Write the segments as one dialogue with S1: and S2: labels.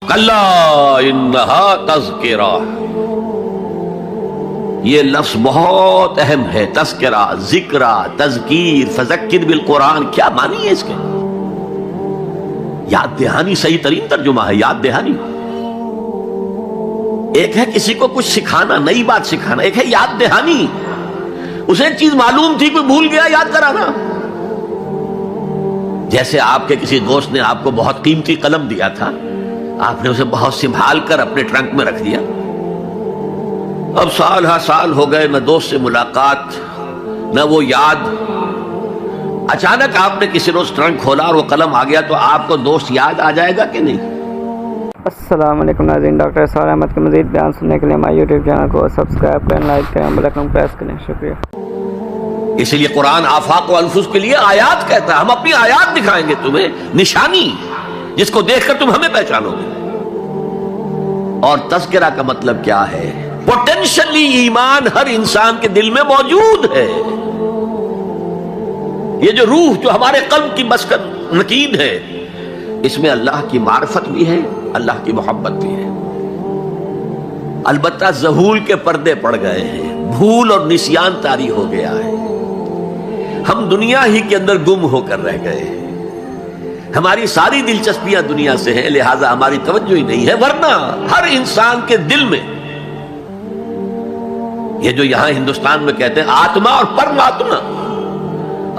S1: کلا انہا تذکرہ، یہ لفظ بہت اہم ہے، تذکرہ، ذکرہ، تذکیر، فذکر بالقرآن، کیا معنی ہے اس کے؟ یاد دہانی صحیح ترین ترجمہ ہے، یاد دہانی۔ ایک ہے کسی کو کچھ سکھانا، نئی بات سکھانا، ایک ہے یاد دہانی، اسے ایک چیز معلوم تھی کوئی بھول گیا، یاد کرانا۔ جیسے آپ کے کسی دوست نے آپ کو بہت قیمتی قلم دیا تھا، آپ نے اسے بہت سنبھال کر اپنے ٹرنک میں رکھ دیا، اب سال ہا سال ہو گئے، نہ دوست سے ملاقات نہ وہ یاد، اچانک آپ نے کسی روز ٹرنک کھولا اور وہ قلم آ گیا، تو آپ کو دوست یاد آ جائے گا کہ نہیں؟
S2: السلام علیکم ناظرین، ڈاکٹر اسرار احمد کے مزید بیان سننے کے لیے ہمارے یوٹیوب چینل کو سبسکرائب کریں، لائک کریں، بیل آئکن پریس کریں۔ شکریہ۔
S1: اسی لیے قرآن آفاق و انفس کے لیے آیات کہتا ہے، ہم اپنی آیات دکھائیں گے تمہیں، نشانی جس کو دیکھ کر تم ہمیں پہچانو گے۔ اور تذکرہ کا مطلب کیا ہے؟ پوٹینشلی ایمان ہر انسان کے دل میں موجود ہے، یہ جو روح جو ہمارے قلب کی مسکن نکین ہے، اس میں اللہ کی معرفت بھی ہے، اللہ کی محبت بھی ہے۔ البتہ ذہول کے پردے پڑ گئے ہیں، بھول اور نسیان طاری ہو گیا ہے، ہم دنیا ہی کے اندر گم ہو کر رہ گئے ہیں، ہماری ساری دلچسپیاں دنیا سے ہیں، لہٰذا ہماری توجہ ہی نہیں ہے۔ ورنہ ہر انسان کے دل میں یہ جو یہاں ہندوستان میں کہتے ہیں آتما اور پرماتما،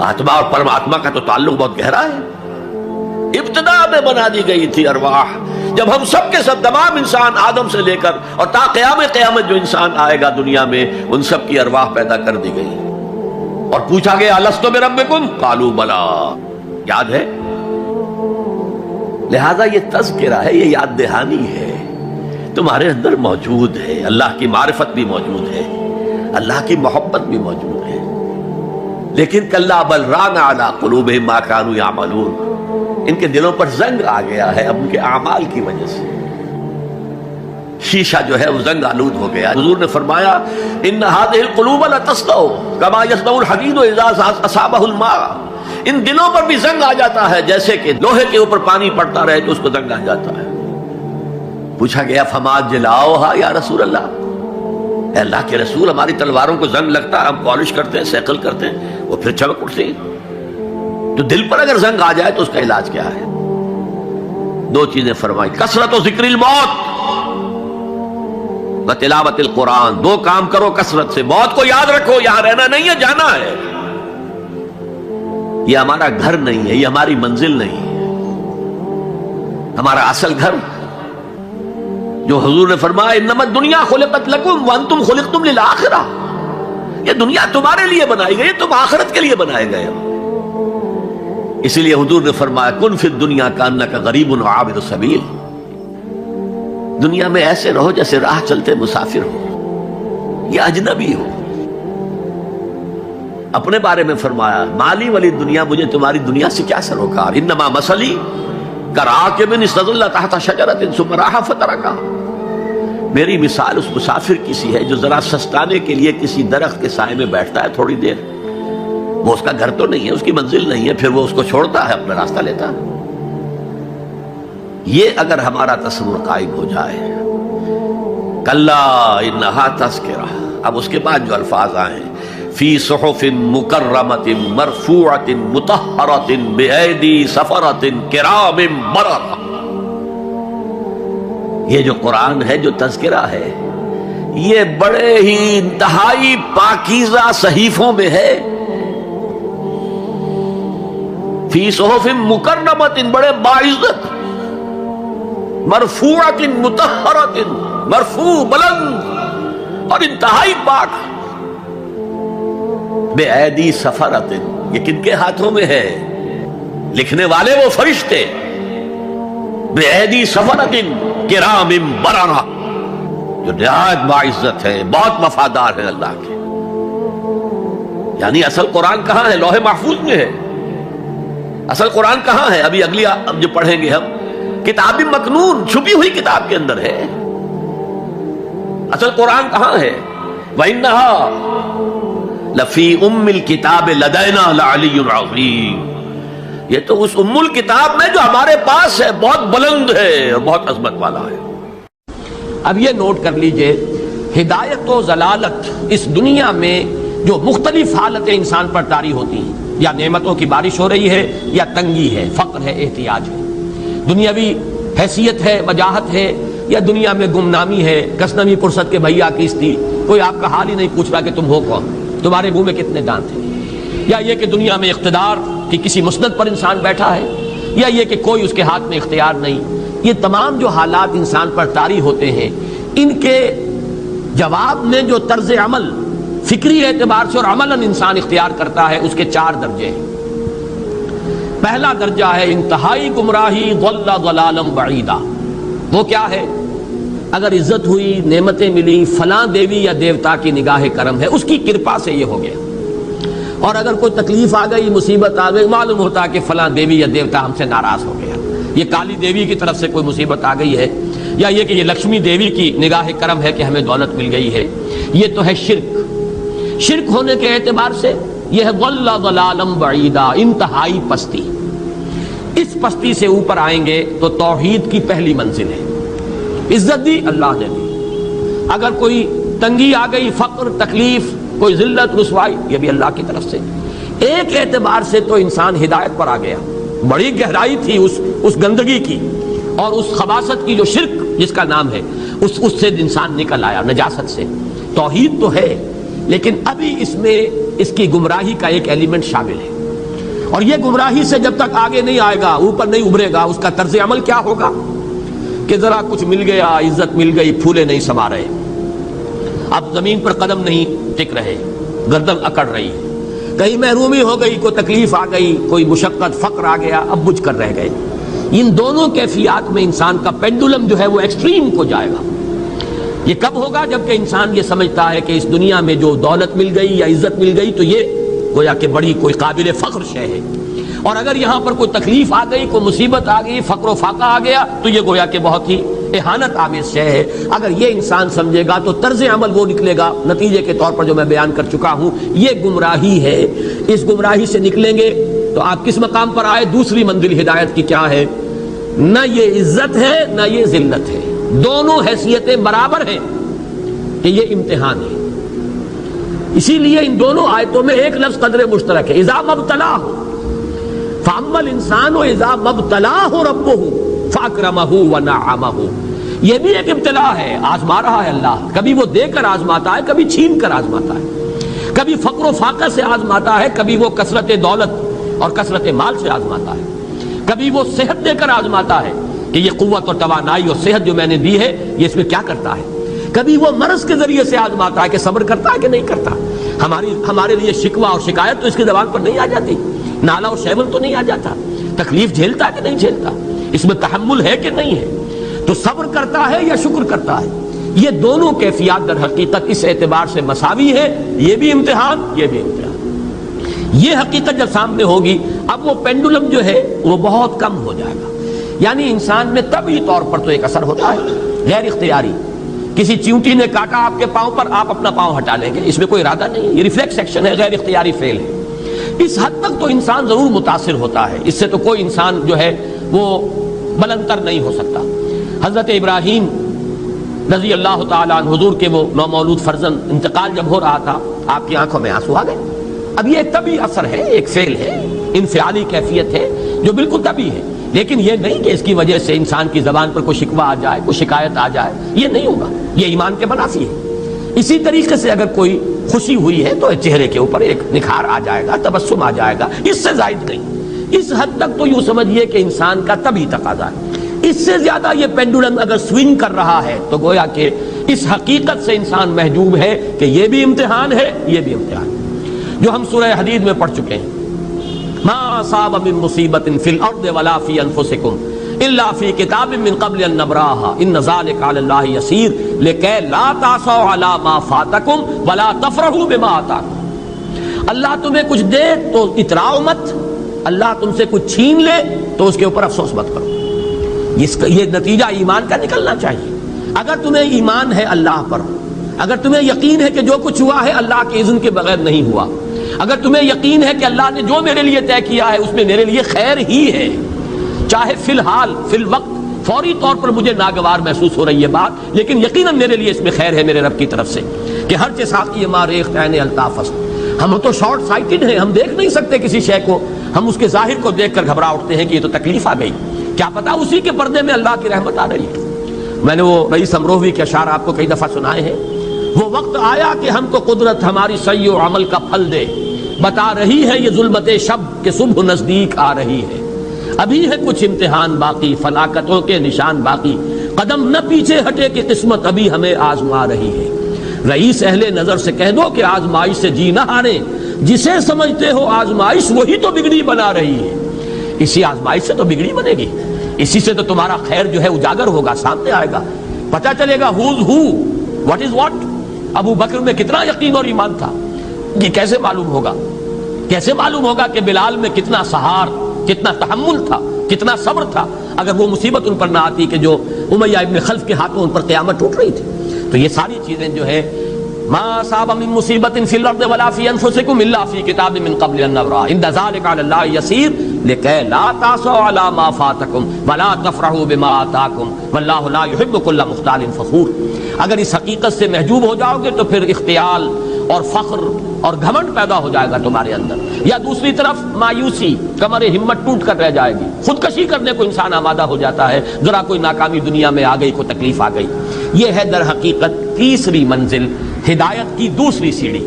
S1: آتما اور پرماتما کا تو تعلق بہت گہرا ہے، ابتدا میں بنا دی گئی تھی ارواح، جب ہم سب کے سب تمام انسان آدم سے لے کر اور تا قیامت جو انسان آئے گا دنیا میں، ان سب کی ارواح پیدا کر دی گئی، اور پوچھا گیا الستو بربکم قالوا بلا، یاد ہے؟ لہذا یہ تذکرہ ہے، یہ یاد دہانی ہے، تمہارے اندر موجود ہے، اللہ کی معرفت بھی موجود ہے، اللہ کی محبت بھی موجود ہے، لیکن کلا بل ران علی قلوبہم ما کانوا یعملون، ان کے دلوں پر زنگ آ گیا ہے اب ان کے اعمال کی وجہ سے، شیشہ جو ہے وہ زنگ آلود ہو گیا۔ حضور نے فرمایا ان هذه القلوب لتصدع كما يصدع الحديد اذا اصابه الماء، ان دلوں پر بھی زنگ آ جاتا ہے جیسے کہ لوہے کے اوپر پانی پڑتا رہے تو اس کو زنگ آ جاتا ہے۔ پوچھا گیا فما جلاؤھا یا رسول اللہ، اے اللہ کے رسول ہماری تلواروں کو زنگ لگتا ہے، ہم پالش کرتے ہیں، سیکل کرتے ہیں، وہ پھر چمک اٹھتی ہیں، تو دل پر اگر زنگ آ جائے تو اس کا علاج کیا ہے؟ دو چیزیں فرمائی، کثرت و ذکر الموت و تلاوت القرآن، دو کام کرو کثرت سے، موت کو یاد رکھو، یہاں رہنا نہیں ہے، جانا ہے، یہ ہمارا گھر نہیں ہے، یہ ہماری منزل نہیں ہے، ہمارا اصل گھر جو حضور نے فرمایا انما الدنیا خلقت لکم وانتم خلقتم للآخرہ، یہ دنیا تمہارے لیے بنائی گئی، تم آخرت کے لیے بنائے گئے ہو۔ اسی لیے حضور نے فرمایا کن فی الدنیا کانک غریب عابر السبیل، دنیا میں ایسے رہو جیسے راہ چلتے مسافر ہو یا اجنبی ہو۔ اپنے بارے میں فرمایا مالی والی دنیا، مجھے تمہاری دنیا سے کیا سروکار، انما مثلی کراکب استظل تحت شجرۃ ثم راح فترکھا، میری مثال اس مسافر کی سی ہے جو ذرا سستانے کے لیے کسی درخت کے سائے میں بیٹھتا ہے تھوڑی دیر، وہ اس کا گھر تو نہیں ہے، اس کی منزل نہیں ہے، پھر وہ اس کو چھوڑتا ہے، اپنا راستہ لیتا ہے۔ یہ اگر ہمارا تصور قائم ہو جائے، کلا انہا تذکرہ، اب اس کے بعد جو الفاظ آئے فی صحف مکرمۃ مرفوعۃ مطہرۃ بایدی سفرۃ کرام بررہ، یہ جو قرآن ہے، جو تذکرہ ہے، یہ بڑے ہی انتہائی پاکیزہ صحیفوں میں ہے، فی صحف مکرمۃ، بڑے باعزت، مرفوعۃ مطہرۃ، مرفوع بلند اور انتہائی پاک، بے ایدی سفرۃ، یہ کن کے ہاتھوں میں ہے؟ لکھنے والے وہ فرشتے، بے ایدی سفرۃ کرام بررہ، جو نہایت باعزت ہے، بہت وفادار ہے اللہ کے۔ یعنی اصل قرآن کہاں ہے؟ لوح محفوظ میں ہے۔ اصل قرآن کہاں ہے؟ ابھی اگلی اب جو پڑھیں گے ہم، کتاب مکنون، چھپی ہوئی کتاب کے اندر ہے۔ اصل قرآن کہاں ہے؟ وَإِنَّهَا لَفِي أُمِّ الْكِتَابِ لَدَيْنَا لَعَلِيٌّ عَظِيمٌ، یہ تو اس ام الکتاب میں جو ہمارے پاس ہے بہت بلند ہے اور بہت عظمت والا ہے۔ اب یہ نوٹ کر لیجئے، ہدایت و ضلالت اس دنیا میں جو مختلف حالتیں انسان پر طاری ہوتی ہیں، یا نعمتوں کی بارش ہو رہی ہے، یا تنگی ہے، فقر ہے، احتیاج ہے، دنیاوی حیثیت ہے، وجاہت ہے، یا دنیا میں گمنامی ہے، کسنوی پرست کے بھیا کیستی، کوئی آپ کا حال ہی نہیں پوچھ رہا کہ تم ہو کون، تمہارے منہ میں کتنے دانت ہیں، یا یہ کہ دنیا میں اقتدار کی کسی مسند پر انسان بیٹھا ہے، یا یہ کہ کوئی اس کے ہاتھ میں اختیار نہیں، یہ تمام جو حالات انسان پر طاری ہوتے ہیں، ان کے جواب میں جو طرز عمل فکری اعتبار سے اور عملاً انسان اختیار کرتا ہے، اس کے 4 درجے ہیں۔ پہلا درجہ ہے انتہائی گمراہی، ضل ضلالا بعیدا۔ وہ کیا ہے؟ اگر عزت ہوئی، نعمتیں ملی، فلاں دیوی یا دیوتا کی نگاہ کرم ہے، اس کی کرپا سے یہ ہو گیا، اور اگر کوئی تکلیف آ گئی، مصیبت آ گئی، معلوم ہوتا ہے کہ فلاں دیوی یا دیوتا ہم سے ناراض ہو گیا، یہ کالی دیوی کی طرف سے کوئی مصیبت آ گئی ہے، یا یہ کہ یہ لکشمی دیوی کی نگاہ کرم ہے کہ ہمیں دولت مل گئی ہے۔ یہ تو ہے شرک۔ شرک ہونے کے اعتبار سے یہ ہے ضل ضلالا بعیدا، انتہائی پستی۔ اس پستی سے اوپر آئیں گے تو توحید کی پہلی منزل ہے۔ عزت دی اللہ نے دی، اگر کوئی تنگی آ گئی، فقر، تکلیف، کوئی ذلت، رسوائی، یہ بھی اللہ کی طرف سے۔ ایک اعتبار سے تو انسان ہدایت پر آ گیا، بڑی گہرائی تھی اس گندگی کی اور اس خباثت کی جو شرک جس کا نام ہے، اس سے انسان نکل آیا، نجاست سے۔ توحید تو ہے، لیکن ابھی اس میں اس کی گمراہی کا ایک ایلیمنٹ شامل ہے، اور یہ گمراہی سے جب تک آگے نہیں آئے گا، اوپر نہیں ابھرے گا، اس کا طرز عمل کیا ہوگا کہ ذرا کچھ مل گیا، عزت مل گئی، پھولے نہیں سما رہے، اب زمین پر قدم نہیں ٹک رہے، گردن اکڑ رہی، کہیں محرومی ہو گئی، کوئی تکلیف آ گئی، کوئی مشقت، فقر آ گیا، اب بجھ کر رہ گئے۔ ان دونوں کیفیات میں انسان کا پینڈولم جو ہے وہ ایکسٹریم کو جائے گا۔ یہ کب ہوگا؟ جبکہ انسان یہ سمجھتا ہے کہ اس دنیا میں جو دولت مل گئی یا عزت مل گئی تو یہ گویا کہ بڑی کوئی قابل فخر شے ہے، اور اگر یہاں پر کوئی تکلیف آ گئی، کوئی مصیبت آ گئی، فقر و فاقہ آ گیا تو یہ گویا کہ بہت ہی اہانت آمیز شے ہے۔ اگر یہ انسان سمجھے گا تو طرز عمل وہ نکلے گا نتیجے کے طور پر جو میں بیان کر چکا ہوں، یہ گمراہی ہے۔ اس گمراہی سے نکلیں گے تو آپ کس مقام پر آئے؟ دوسری منزل ہدایت کی کیا ہے؟ نہ یہ عزت ہے نہ یہ ذلت ہے، دونوں حیثیتیں برابر ہیں کہ یہ امتحان ہے۔ اسی لیے ان دونوں آیتوں میں ایک لفظ قدر مشترک ہے، اذا مبتلاہ، فاما الانسان اذا مبتلاہ ربہ فاکرمہ ونعمہ۔ یہ بھی ایک ابتلا ہے، آزما رہا ہے اللہ، کبھی وہ دے کر آزماتا ہے، کبھی چھین کر آزماتا ہے، کبھی فقر و فاقہ سے آزماتا ہے، کبھی وہ کثرت دولت اور کثرت مال سے آزماتا ہے، کبھی وہ صحت دے کر آزماتا ہے کہ یہ قوت اور توانائی اور صحت جو میں نے دی ہے یہ اس میں کیا کرتا ہے، کبھی وہ مرض کے ذریعے سے آزماتا ہے کہ صبر کرتا ہے کہ نہیں کرتا۔ ہمارے لیے شکوہ اور شکایت تو اس کی زبان پر نہیں آ جاتی، نالا اور شیون تو نہیں آ جاتا، تکلیف جھیلتا ہے کہ نہیں جھیلتا، اس میں تحمل ہے کہ نہیں ہے، تو صبر کرتا ہے یا شکر کرتا ہے۔ یہ دونوں کیفیات در حقیقت اس اعتبار سے مساوی ہے، یہ بھی امتحان، یہ بھی امتحان۔ یہ حقیقت جب سامنے ہوگی اب وہ پینڈولم جو ہے وہ بہت کم ہو جائے گا، یعنی انسان میں طبعی طور پر تو ایک اثر ہوتا ہے غیر اختیاری، کسی چیونٹی نے کاٹا آپ کے پاؤں پر، آپ اپنا پاؤں ہٹا لیں گے، اس میں کوئی ارادہ نہیں ہے، یہ ریفلیکس ایکشن ہے، غیر اختیاری فعل ہے۔ اس حد تک تو انسان ضرور متاثر ہوتا ہے، اس سے تو کوئی انسان جو ہے وہ بلندر نہیں ہو سکتا۔ حضرت ابراہیم رضی اللہ تعالیٰ عنہ، حضور کے وہ نومولود فرزند، انتقال جب ہو رہا تھا آپ کی آنکھوں میں آنسو آ گئے۔ اب یہ ایک طبعی اثر ہے، ایک فعل ہے، انفعالی کیفیت ہے جو بالکل طبعی ہے، لیکن یہ نہیں کہ اس کی وجہ سے انسان کی زبان پر کوئی شکوہ آ جائے، کوئی شکایت آ جائے، یہ نہیں ہوگا، یہ ایمان کے منافی ہے۔ اسی طریقے سے اگر کوئی خوشی ہوئی ہے تو چہرے کے اوپر ایک نکھار آ جائے گا، تبسم آ جائے گا، اس سے زائد نہیں۔ اس حد تک تو یوں سمجھیے کہ انسان کا طبعی تقاضا ہے۔ اس سے زیادہ یہ پینڈولم اگر سوئنگ کر رہا ہے تو گویا کہ اس حقیقت سے انسان محجوب ہے کہ یہ بھی امتحان ہے، یہ بھی امتحان ہے، جو ہم سورہ حدید میں پڑھ چکے ہیں۔ ما اصاب من مصیبت فی الارض ولا فی انفسکم الا فی کتاب من قبل ان نبراها ان ذلک علی اللہ یسیر لکی لا تعصوا علی ما فاتکم ولا تفرحوا بما آتاکم۔ اللہ تمہیں کچھ دے تو اتراؤ مت، اللہ تم سے کچھ چھین لے تو اس کے اوپر افسوس مت کرو۔ یہ نتیجہ ایمان کا نکلنا چاہیے۔ اگر تمہیں ایمان ہے اللہ پر، اگر تمہیں یقین ہے کہ جو کچھ ہوا ہے اللہ کے اذن کے بغیر نہیں ہوا، اگر تمہیں یقین ہے کہ اللہ نے جو میرے لیے طے کیا ہے اس میں میرے لیے خیر ہی ہے، چاہے فی الحال فی الوقت فوری طور پر مجھے ناگوار محسوس ہو رہی ہے بات، لیکن یقیناً میرے لیے اس میں خیر ہے میرے رب کی طرف سے، کہ ہر چیز ساقی ما ریخت عین الطاف است۔ ہم تو شارٹ سائٹڈ ہیں، ہم دیکھ نہیں سکتے کسی شے کو، ہم اس کے ظاہر کو دیکھ کر گھبرا اٹھتے ہیں کہ یہ تو تکلیف آ گئی، کیا پتا اسی کے پردے میں اللہ کی رحمت آ رہی ہے۔ میں نے وہ رئیس امروہوی کے اشعار آپ کو کئی دفعہ سنائے ہیں، وہ وقت آیا کہ ہم کو قدرت ہماری سعی و عمل کا پھل دے، بتا رہی ہے یہ ظلمت شب کہ صبح نزدیک آ رہی ہے، ابھی ہے کچھ امتحان باقی، فلاکتوں کے نشان باقی، قدم نہ پیچھے ہٹے کہ قسمت ابھی ہمیں آزما رہی ہے۔ رئیس اہل نظر سے کہہ دو کہ آزمائش سے جی نہ ہارے، جسے سمجھتے ہو آزمائش وہی تو بگڑی بنا رہی ہے۔ اسی آزمائش سے تو بگڑی بنے گی، اسی سے تو تمہارا خیر جو ہے اجاگر ہوگا، سامنے آئے گا، پتہ چلے گا who's who, what is what۔ ابو بکر میں کتنا یقین اور ایمان تھا، یہ کیسے معلوم ہوگا؟ کیسے معلوم ہوگا کہ بلال میں کتنا سہار، کتنا تحمل تھا، کتنا صبر تھا، اگر وہ مصیبت ان پر نہ آتی کہ جو امیہ ابن خلف کے ہاتھوں ان پر قیامت ٹوٹ رہی تھی۔ تو یہ ساری چیزیں جو ہے ما اصاب من مصیبت فی الارض ولا فی انفسکم الا فی کتاب من قبل ان نبرأ ان ذلک علی اللہ یسیر لکی لا تأسوا علی ما فاتکم ولا تفرحوا بما آتاکم واللہ لا یحب کل مختال فخور۔ اگر اس حقیقت سے محجوب ہو جاؤ گے تو پھر اختیال اور فخر اور گھمنڈ پیدا ہو جائے گا تمہارے اندر، یا دوسری طرف مایوسی، کمر ہمت ٹوٹ کر رہ جائے گی، خودکشی کرنے کو انسان آمادہ ہو جاتا ہے، ذرا کوئی ناکامی دنیا میں آ گئی، کوئی تکلیف آ گئی۔ یہ ہے در حقیقت تیسری منزل، ہدایت کی دوسری سیڑھی۔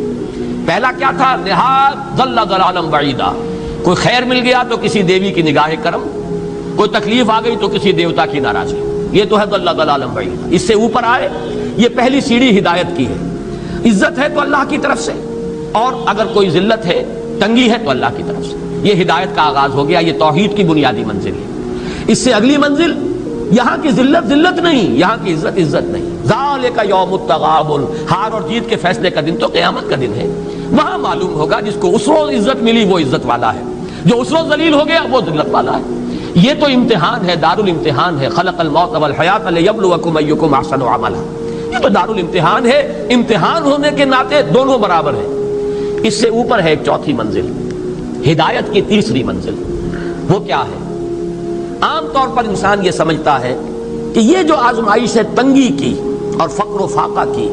S1: پہلا کیا تھا؟ نہاد ضل ضلالا بعیدا، کوئی خیر مل گیا تو کسی دیوی کی نگاہ کرم، کوئی تکلیف آ گئی تو کسی دیوتا کی ناراضگی، یہ تو ہے ضل ضلالا بعیدا۔ اس سے اوپر آئے، یہ پہلی سیڑھی ہدایت کی ہے۔ عزت ہے تو اللہ کی طرف سے، اور اگر کوئی ذلت ہے، تنگی ہے تو اللہ کی طرف سے، یہ ہدایت کا آغاز ہو گیا، یہ توحید کی بنیادی منزل ہے۔ اس سے اگلی منزل، یہاں کی ذلت ذلت نہیں، یہاں کی عزت عزت نہیں۔ ذالک یوم التغابن، ہار اور جیت کے فیصلے کا دن تو قیامت کا دن ہے، وہاں معلوم ہوگا جس کو اس روز عزت ملی وہ عزت والا ہے، جو اس روز ذلیل ہو گیا وہ ذلت والا ہے۔ یہ تو امتحان ہے، دار الامتحان ہے، خلق الموت والحیات لیبلوکم ایکم احسن عملا، یہ تو دار الامتحان ہے، امتحان ہونے کے ناطے دونوں برابر ہیں۔ اس سے اوپر ہے ایک چوتھی منزل، ہدایت کی تیسری منزل۔ وہ کیا ہے؟ عام طور پر انسان یہ سمجھتا ہے کہ یہ جو آزمائش ہے تنگی کی اور فقر و فاقہ کی،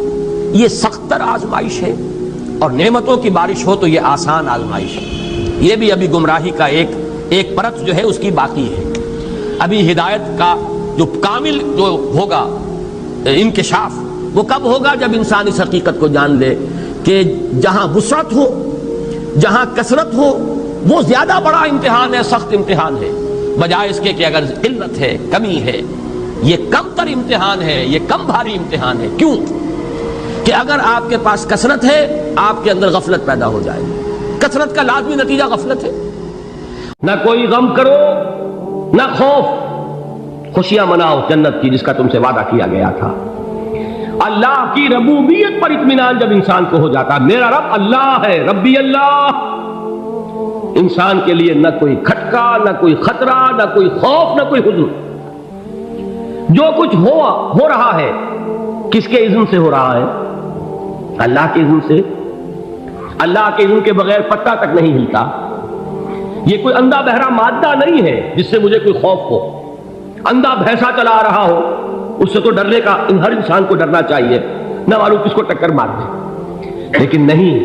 S1: یہ سخت تر آزمائش ہے، اور نعمتوں کی بارش ہو تو یہ آسان آزمائش ہے۔ یہ بھی ابھی گمراہی کا ایک پرت جو ہے اس کی باقی ہے۔ ابھی ہدایت کا جو کامل جو ہوگا انکشاف، وہ کب ہوگا؟ جب انسان اس حقیقت کو جان لے کہ جہاں وسعت ہو، جہاں کثرت ہو، وہ زیادہ بڑا امتحان ہے، سخت امتحان ہے، بجائے اس کے کہ اگر قلت ہے، کمی ہے، یہ کم تر امتحان ہے، یہ کم بھاری امتحان ہے۔ کیوں؟ کہ اگر آپ کے پاس کثرت ہے، آپ کے اندر غفلت پیدا ہو جائے گی، کثرت کا لازمی نتیجہ غفلت ہے۔ نہ کوئی غم کرو، نہ خوف، خوشیاں مناؤ جنت کی جس کا تم سے وعدہ کیا گیا تھا۔ اللہ کی ربوبیت پر اطمینان جب انسان کو ہو جاتا، میرا رب اللہ ہے، ربی اللہ، انسان کے لیے نہ کوئی کھٹکا، نہ کوئی خطرہ، نہ کوئی خوف، نہ کوئی حزن۔ جو کچھ ہو رہا ہے کس کے اذن سے ہو رہا ہے؟ اللہ کے اذن سے۔ اللہ کے اذن کے بغیر پتہ تک نہیں ہلتا۔ یہ کوئی اندھا بہرا مادہ نہیں ہے جس سے مجھے کوئی خوف ہو۔ اندھا بھینسا چلا رہا ہو اس سے تو ڈرنے کا ہر انسان کو ڈرنا چاہیے، نہ معلوم کس کو ٹکر مار دے، لیکن نہیں،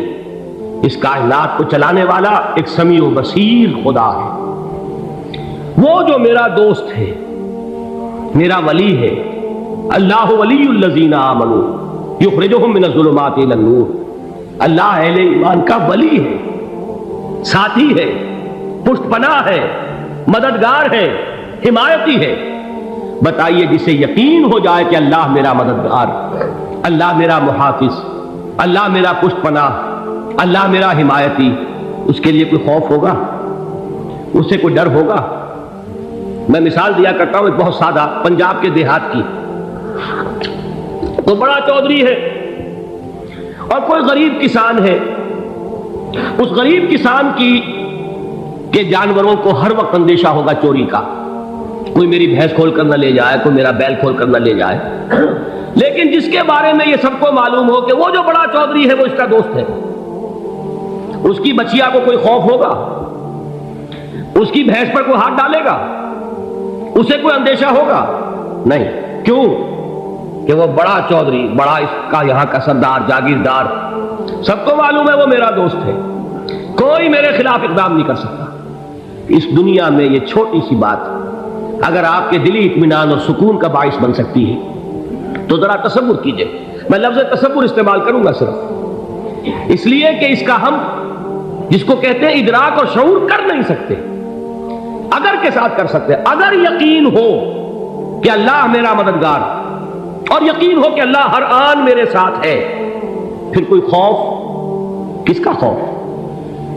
S1: اس کائنات کو چلانے والا ایک سمیع و بصیر خدا ہے۔ وہ جو میرا دوست ہے، میرا ولی ہے، اللہ ولی الذین آمنوا یخرجہم من الظلمات الی النور، اللہ اہل ایمان کا ولی ہے، ساتھی ہے، پشت پناہ ہے، مددگار ہے، حمایتی ہے۔ بتائیے جسے یقین ہو جائے کہ اللہ میرا مددگار، اللہ میرا محافظ، اللہ میرا پشت پناہ، اللہ میرا حمایتی، اس کے لیے کوئی خوف ہوگا؟ اس سے کوئی ڈر ہوگا؟ میں مثال دیا کرتا ہوں ایک بہت سادہ، پنجاب کے دیہات کی۔ تو بڑا چودھری ہے اور کوئی غریب کسان ہے، اس غریب کسان کی کہ جانوروں کو ہر وقت اندیشہ ہوگا چوری کا، کوئی میری بھینس کھول کر نہ لے جائے، کوئی میرا بیل کھول کر نہ لے جائے۔ لیکن جس کے بارے میں یہ سب کو معلوم ہو کہ وہ جو بڑا چودھری ہے وہ اس کا دوست ہے، اس کی بچیا کو کوئی خوف ہوگا؟ اس کی بھینس پر کوئی ہاتھ ڈالے گا؟ اسے کوئی اندیشہ ہوگا؟ نہیں۔ کیوں؟ کہ وہ بڑا چودھری، بڑا اس کا یہاں کا سردار، جاگیردار، سب کو معلوم ہے وہ میرا دوست ہے، کوئی میرے خلاف اقدام نہیں کر سکتا۔ اس دنیا میں یہ چھوٹی سی بات اگر آپ کے دلی اطمینان اور سکون کا باعث بن سکتی ہے تو ذرا تصور کیجئے۔ میں لفظ تصور استعمال کروں گا صرف اس لیے کہ اس کا ہم جس کو کہتے ہیں ادراک اور شعور کر نہیں سکتے، اگر کے ساتھ کر سکتے۔ اگر یقین ہو کہ اللہ میرا مددگار اور یقین ہو کہ اللہ ہر آن میرے ساتھ ہے، پھر کوئی خوف؟ کس کا خوف؟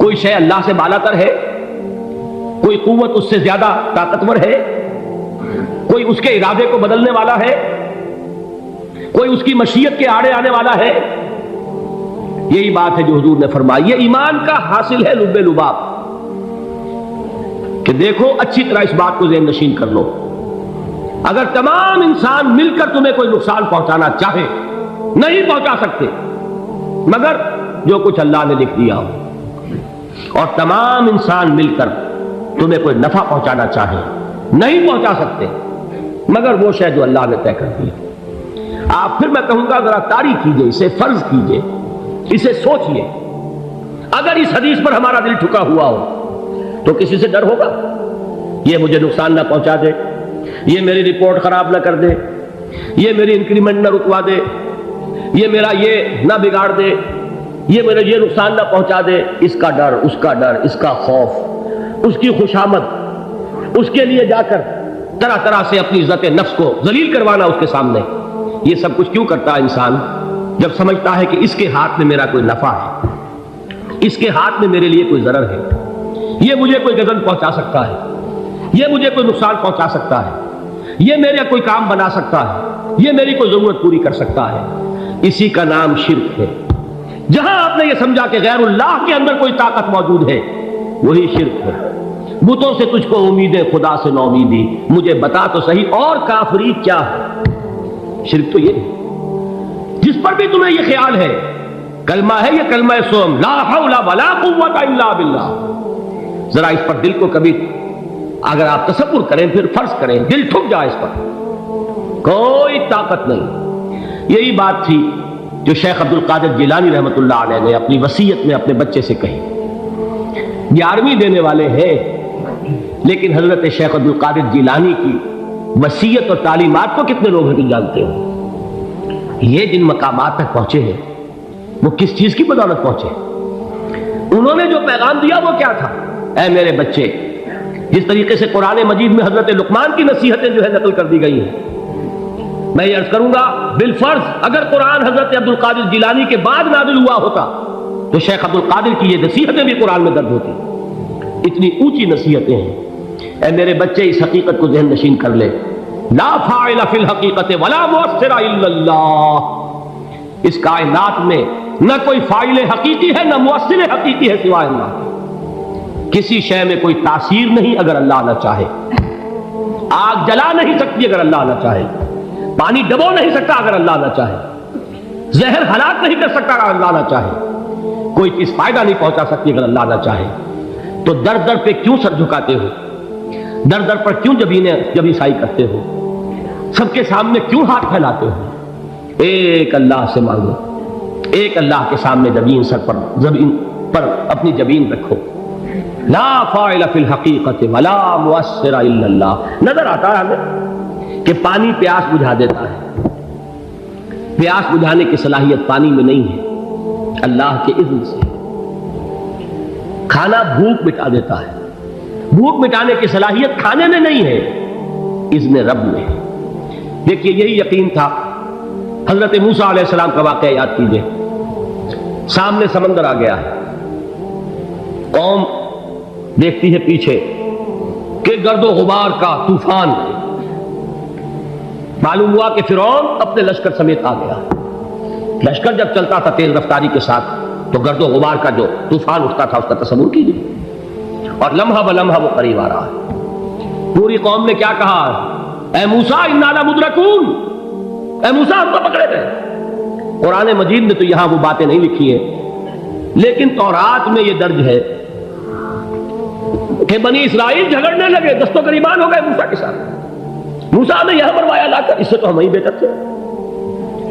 S1: کوئی شے اللہ سے بالا تر ہے؟ کوئی قوت اس سے زیادہ طاقتور ہے؟ کوئی اس کے ارادے کو بدلنے والا ہے؟ کوئی اس کی مشیت کے آڑے آنے والا ہے؟ یہی بات ہے جو حضور نے فرمائی۔ یہ ایمان کا حاصل ہے لب لباب، کہ دیکھو اچھی طرح اس بات کو ذہن نشین کر لو، اگر تمام انسان مل کر تمہیں کوئی نقصان پہنچانا چاہے نہیں پہنچا سکتے مگر جو کچھ اللہ نے لکھ دیا ہو، اور تمام انسان مل کر تمہیں کوئی نفع پہنچانا چاہے نہیں پہنچا سکتے مگر وہ شے جو اللہ نے طے کر دی۔ آپ پھر میں کہوں گا ذرا طاری کیجئے، اسے فرض کیجئے، اسے سوچئے، اگر اس حدیث پر ہمارا دل ٹھکا ہوا ہو تو کسی سے ڈر ہوگا؟ یہ مجھے نقصان نہ پہنچا دے، یہ میری رپورٹ خراب نہ کر دے، یہ میری انکریمنٹ نہ رکوا دے، یہ میرا یہ نہ بگاڑ دے، یہ میرا یہ نقصان نہ پہنچا دے۔ اس کا ڈر، اس کا ڈر، اس کا خوف، اس کی خوشامد، اس کے لیے جا کر طرح طرح سے اپنی عزت نفس کو ذلیل کروانا اس کے سامنے، یہ سب کچھ کیوں کرتا ہے انسان؟ جب سمجھتا ہے کہ اس کے ہاتھ میں میرا کوئی نفع ہے، اس کے ہاتھ میں میرے لیے کوئی ضرر ہے، یہ مجھے کوئی غضب پہنچا سکتا ہے، یہ مجھے کوئی نقصان پہنچا سکتا ہے، یہ میرا کوئی کام بنا سکتا ہے، یہ میری کوئی ضرورت پوری کر سکتا ہے، اسی کا نام شرک ہے۔ جہاں آپ نے یہ سمجھا کہ غیر اللہ کے اندر کوئی طاقت موجود ہے وہی شرک ہے۔ بتوں سے تجھ کو امیدیں، خدا سے نو امیدی، مجھے بتا تو صحیح اور کافری کیا ہے؟ شرک تو یہ ہے۔ جس پر بھی تمہیں یہ خیال ہے کلمہ ہے، یہ کلمہ سوم، لا حول ولا قوت الا باللہ، ذرا اس پر دل کو کبھی اگر آپ تصور کریں، پھر فرض کریں، دل ٹھک جائے اس پر، کوئی طاقت نہیں۔ یہی بات تھی جو شیخ عبد القادر جیلانی رحمۃ اللہ علیہ نے اپنی وصیت میں اپنے بچے سے کہی۔ 11ویں دینے والے ہیں لیکن حضرت شیخ عبد القادر جیلانی کی وصیت اور تعلیمات کو کتنے لوگ ہیں جانتے ہو؟ یہ جن مقامات تک پہنچے ہیں وہ کس چیز کی بدولت پہنچے؟ انہوں نے جو پیغام دیا وہ کیا تھا؟ اے میرے بچے، جس طریقے سے قرآن مجید میں حضرت لقمان کی نصیحتیں جو ہے نقل کر دی گئی ہیں، میں یہ عرض کروں گا بالفرض اگر قرآن حضرت عبد القادر جیلانی کے بعد نازل ہوا ہوتا تو شیخ عبد القادر کی یہ نصیحتیں بھی قرآن میں درج ہوتی۔ اتنی اونچی نصیحتیں ہیں۔ اے میرے بچے، اس حقیقت کو ذہن نشین کر لے، لا فاعل فی الحقیقت ولا مؤثر الا اللہ، اس کائنات میں نہ کوئی فاعل حقیقی ہے نہ مؤثر حقیقی ہے سوائے اللہ۔ کسی شے میں کوئی تاثیر نہیں اگر اللہ نہ چاہے، آگ جلا نہیں سکتی اگر اللہ نہ چاہے، پانی ڈبو نہیں سکتا اگر اللہ نہ چاہے، زہر ہلاک نہیں کر سکتا اگر اللہ نہ چاہے، کوئی چیز فائدہ نہیں پہنچا سکتی اگر اللہ نہ چاہے۔ تو در در پہ کیوں سر جھکاتے ہو؟ در در پر کیوں جبیں سائی کرتے ہو؟ سب کے سامنے کیوں ہاتھ پھیلاتے ہو؟ ایک اللہ سے مانگو، ایک اللہ کے سامنے زمین پر اپنی جبین رکھو۔ لا فاعل فی الحقیقت ولا مؤثر الا اللہ۔ نظر آتا ہے ہمیں کہ پانی پیاس بجھا دیتا ہے، پیاس بجھانے کی صلاحیت پانی میں نہیں ہے، اللہ کے اذن سے۔ کھانا بھوک مٹا دیتا ہے، بھوک مٹانے کی صلاحیت کھانے میں نہیں ہے، اذن رب میں ہے۔ دیکھیے یہی یقین تھا حضرت موسیٰ علیہ السلام کا واقعہ یاد کیجئے۔ سامنے سمندر آ گیا ہے، قوم دیکھتی ہے پیچھے کہ گرد و غبار کا طوفان، معلوم ہوا کہ فرعون اپنے لشکر سمیت آ گیا۔ لشکر جب چلتا تھا تیز رفتاری کے ساتھ تو گرد و غبار کا جو طوفان اٹھتا تھا اس کا تصور کیجیے، اور لمحہ بلمحہ وہ قریب آ رہا ہے۔ پوری قوم نے کیا کہا؟ اے موسیٰ انا لمدرکون، اے موسیٰ ہم تو پکڑے گئے۔ قرآن مجید میں تو یہاں وہ باتیں نہیں لکھی ہیں، لیکن تورات میں یہ درج ہے کہ بنی اسرائیل جھگڑنے لگے، دست و گریبان ہو گئے موسیٰ کے ساتھ۔ موسیٰ نے یہاں مروایا لا کر، اس سے تو ہم ہی بہتر تھے،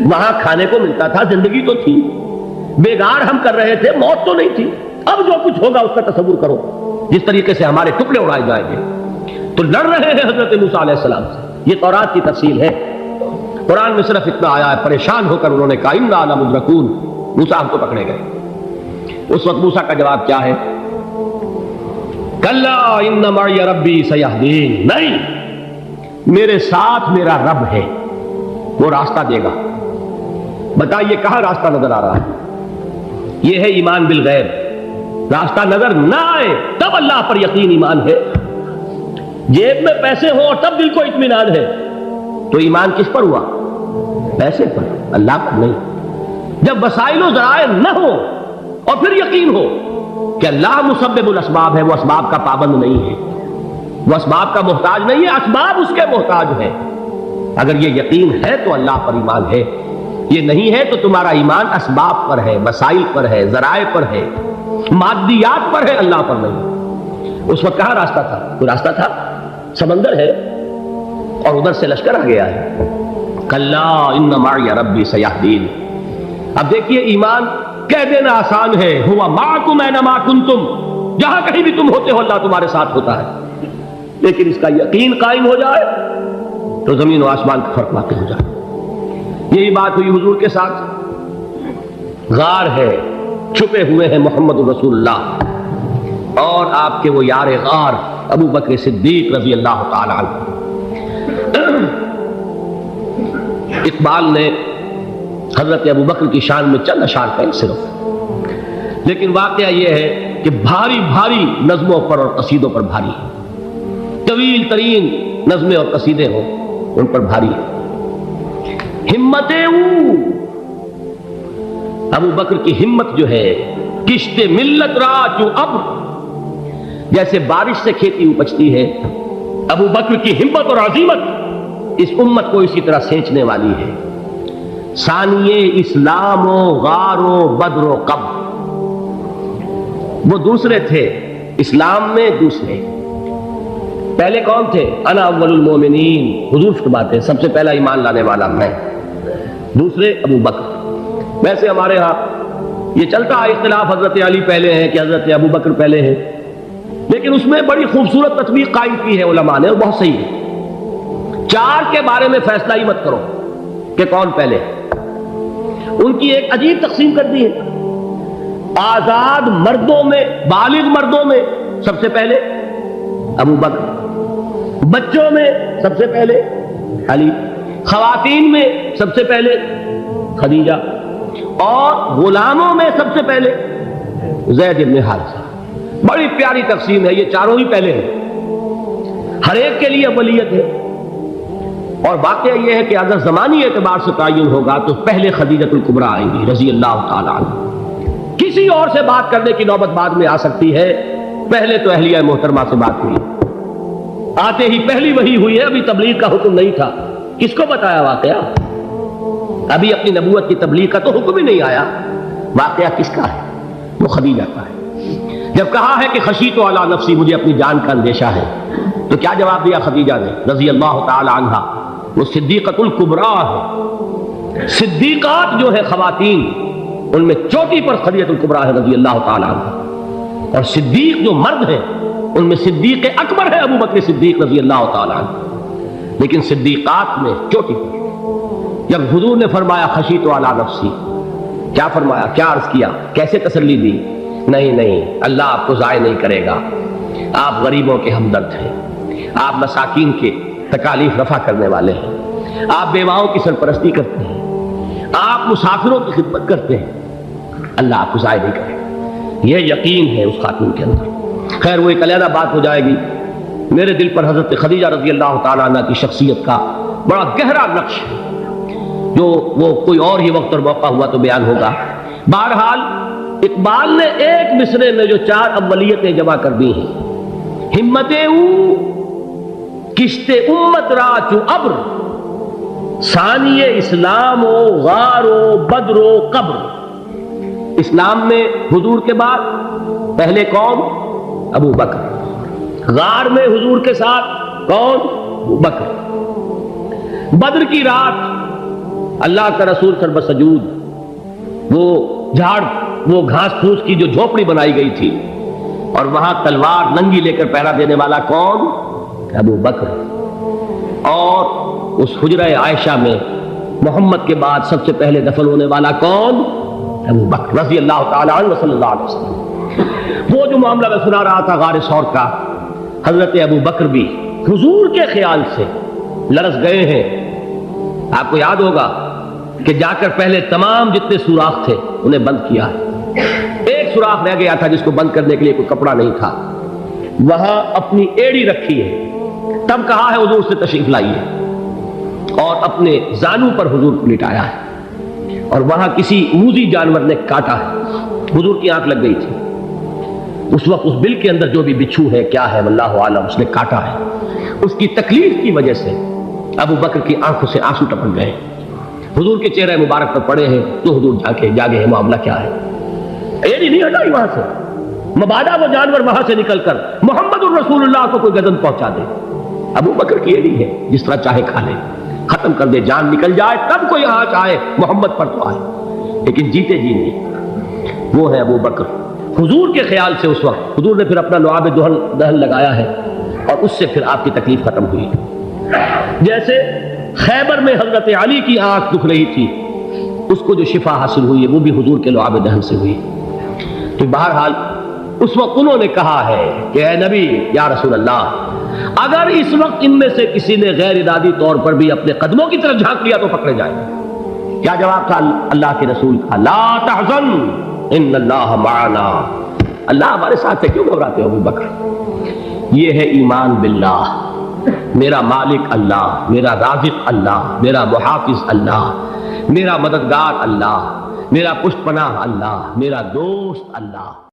S1: وہاں کھانے کو ملتا تھا، زندگی تو تھی، بیگار ہم کر رہے تھے، موت تو نہیں تھی۔ اب جو کچھ ہوگا اس کا تصور کرو، جس طریقے سے ہمارے ٹکڑے اڑائے جائیں گے۔ تو لڑ رہے ہیں حضرت موسیٰ علیہ السلام سے، یہ تورات کی تفصیل ہے۔ قرآن میں صرف اتنا آیا ہے، پریشان ہو کر انہوں نے کہا انا لمدرکون، موسیٰ ہم کو پکڑے گئے۔ اس وقت موسیٰ کا جواب کیا ہے؟ کلا ان معی ربی سیہدین، نہیں، میرے ساتھ میرا رب ہے، وہ راستہ دے گا۔ بتائیے کہاں راستہ نظر آ رہا ہے؟ یہ ہے ایمان بالغیب۔ راستہ نظر نہ آئے تب اللہ پر یقین ایمان ہے، جیب میں پیسے ہوں اور تب دل کو اطمینان ہے، تو ایمان کس پر ہوا؟ پیسے پر، اللہ پر نہیں۔ جب وسائل و ذرائع نہ ہو اور پھر یقین ہو کہ اللہ مسبب الاسباب ہے، وہ اسباب کا پابند نہیں ہے، وہ اسباب کا محتاج نہیں ہے، اسباب اس کے محتاج ہے۔ اگر یہ یقین ہے تو اللہ پر ایمان ہے، یہ نہیں ہے تو تمہارا ایمان اسباب پر ہے، وسائل پر ہے، ذرائع پر ہے، مادیات پر ہے، اللہ پر نہیں۔ اس وقت کہاں راستہ تھا؟ کوئی راستہ تھا؟ سمندر ہے اور ادھر سے لشکر آ گیا ہے۔ کلا ان معی ربی سیہدین۔ اب دیکھیے ایمان کہہ دینا آسان ہے، ہوا معکم اینما کنتم، جہاں کہیں بھی تم ہوتے ہو اللہ تمہارے ساتھ ہوتا ہے، لیکن اس کا یقین قائم ہو جائے تو زمین و آسمان کا فرق واقع ہو جائے۔ یہی بات ہوئی حضور کے ساتھ۔ غار ہے، چھپے ہوئے ہیں محمد رسول اللہ اور آپ کے وہ یار غار ابو بکر صدیق رضی اللہ تعالی عنہ۔ اقبال نے حضرت ابو بکر کی شان میں چند اشعار کہے صرف، لیکن واقعہ یہ ہے کہ بھاری بھاری نظموں پر اور قصیدوں پر بھاری ہے، طویل ترین نظمیں اور قصیدے ہوں ان پر بھاری ہے۔ ہمتیں ابو بکر کی ہمت جو ہے، کشت ملت را جو ابر، جیسے بارش سے کھیتی اپجتی ہے، ابو بکر کی ہمت اور عزیمت اس امت کو اسی طرح سینچنے والی ہے۔ ثانیے اسلام و غار و بدر و قبر، وہ دوسرے تھے اسلام میں، دوسرے پہلے کون تھے؟ انا اول المومنین، حضور فرماتے ہیں سب سے پہلا ایمان لانے والا میں، دوسرے ابو بکر۔ ویسے ہمارے ہاں یہ چلتا ہے اختلاف، حضرت علی پہلے ہیں کہ حضرت ابو بکر پہلے ہیں، لیکن اس میں بڑی خوبصورت تطبیق قائم کی ہے علماء نے اور بہت صحیح ہے۔ چار کے بارے میں فیصلہ ہی مت کرو کہ کون پہلے، ان کی ایک عجیب تقسیم کر دی ہے۔ آزاد مردوں میں، بالغ مردوں میں سب سے پہلے ابو بکر، بچوں میں سب سے پہلے علی، خواتین میں سب سے پہلے خدیجہ، اور غلاموں میں سب سے پہلے زید بن حارثہ۔ بڑی پیاری تقسیم ہے، یہ چاروں ہی پہلے ہیں، ہر ایک کے لیے اولیت ہے۔ اور واقعہ یہ ہے کہ اگر زمانی اعتبار سے تعین ہوگا تو پہلے خدیجۃ الکبریٰ آئیں گی رضی اللہ تعالی عنہ، کسی اور سے بات کرنے کی نوبت بعد میں آ سکتی ہے، پہلے تو اہلیہ محترمہ سے بات ہوئی، آتے ہی پہلی وحی ہوئی ہے، ابھی تبلیغ کا حکم نہیں تھا۔ کس کو بتایا واقعہ؟ ابھی اپنی نبوت کی تبلیغ کا تو حکم ہی نہیں آیا، واقعہ کس کا ہے؟ وہ خدیجہ کا ہے۔ جب کہا ہے کہ خشیت علی نفسی، مجھے اپنی جان کا اندیشہ ہے، تو کیا جواب دیا خدیجہ نے رضی اللہ تعالی عنہا؟ وہ صدیقۃ الکبریٰ ہے، صدیقات جو ہے خواتین ان میں چوٹی پر خدیجۃ الکبریٰ ہے رضی اللہ تعالی عنہ، اور صدیق جو مرد ہیں ان میں صدیق اکبر ہے ابو بکر صدیق رضی اللہ تعالی عنہ، لیکن صدیقات میں چوٹی پر۔ جب حضور نے فرمایا خشیت علی نفسی، کیا فرمایا، کیا عرض کیا، کیسے تسلی دی؟ نہیں نہیں، اللہ آپ کو ضائع نہیں کرے گا، آپ غریبوں کے ہمدرد ہیں، آپ مساکین کے تکالیف رفع کرنے والے ہیں، آپ بیواؤں کی سرپرستی کرتے ہیں، آپ مسافروں کی خدمت کرتے ہیں، اللہ آپ کو ضائع نہیں کرے گا۔ یہ یقین ہے اس خاتون کے اندر۔ خیر وہ ایک علیحدہ بات ہو جائے گی۔ میرے دل پر حضرت خدیجہ رضی اللہ تعالیٰ عنہ کی شخصیت کا بڑا گہرا نقش ہے، جو وہ کوئی اور ہی وقت اور موقع ہوا تو بیان ہوگا۔ بہرحال اقبال نے ایک مصرے میں جو چار اولیتیں جمع کر دی ہیں، ہمتیں کشت امت را چو ابر، ثانی اسلام و غار و بدر و قبر، اسلام میں حضور کے بعد پہلے کون؟ ابو بکر۔ غار میں حضور کے ساتھ کون؟ ابو بکر۔ بدر کی رات اللہ کا رسول سر سجود، وہ جھاڑ، وہ گھاس پھوس کی جو جھوپڑی بنائی گئی تھی، اور وہاں تلوار ننگی لے کر پہرا دینے والا کون؟ ابو بکر۔ اور اس حجرہ عائشہ میں محمد کے بعد سب سے پہلے دفن ہونے والا کون؟ ابو بکر رضی اللہ تعالی عنہ صلی اللہ علیہ وسلم۔ وہ جو معاملہ میں سنا رہا تھا غار ثور کا، حضرت ابو بکر بھی حضور کے خیال سے لرز گئے ہیں۔ آپ کو یاد ہوگا کہ جا کر پہلے تمام جتنے سوراخ تھے انہیں بند کیا ہے۔ ایک سوراخ رہ گیا تھا جس کو بند کرنے کے لیے کوئی کپڑا نہیں تھا، وہاں اپنی ایڑی رکھی ہے، تب کہا ہے حضور سے تشریف لائیے، اور اپنے زانو پر حضور کو لٹایا ہے، اور وہاں کسی موذی جانور نے کاٹا ہے، حضور کی آنکھ لگ گئی تھی، اس وقت اس بل کے اندر جو بھی بچھو ہے کیا ہے واللہ عالم، اس نے کاٹا ہے، اس کی تکلیف کی وجہ سے ابو بکر کی آنکھوں سے آنسو ٹپک گئے، حضور کے چہرے مبارک پر پڑے ہیں، تو حضور جاگے ہیں، معاملہ کیا ہے؟ ایڑی نہیں ہٹائی وہاں سے، مبادا وہ جانور وہاں سے نکل کر محمد الرسول اللہ کو کوئی گردن پہنچا دے، ابو بکر کی ایڑی ہے، جس طرح چاہے کھا لے، ختم کر دے، جان نکل جائے تب کوئی آنچ آئے محمد پر تو آئے، لیکن جیتے جی نہیں۔ وہ ہے ابو بکر۔ حضور کے خیال سے اس وقت حضور نے پھر اپنا لعاب دہن لگایا ہے، اور اس سے پھر آپ کی تکلیف ختم ہوئی۔ جیسے خیبر میں حضرت علی کی آنکھ دکھ رہی تھی، اس کو جو شفا حاصل ہوئی ہے وہ بھی حضور کے لعاب دہن سے ہوئی۔ تو بہرحال اس وقت انہوں نے کہا ہے کہ اے نبی یا رسول اللہ، اگر اس وقت ان میں سے کسی نے غیر ارادی طور پر بھی اپنے قدموں کی طرف جھانک لیا تو پکڑے جائے۔ کیا جواب تھا اللہ کے رسول کا؟ لا تحزن ان اللہ معنا، اللہ ہمارے ساتھ ہے، کیوں گھبراتے ہو ابو بکر؟ یہ ہے ایمان باللہ، میرا مالک اللہ، میرا رازق اللہ، میرا محافظ اللہ، میرا مددگار اللہ، میرا پشت پناہ اللہ، میرا دوست اللہ۔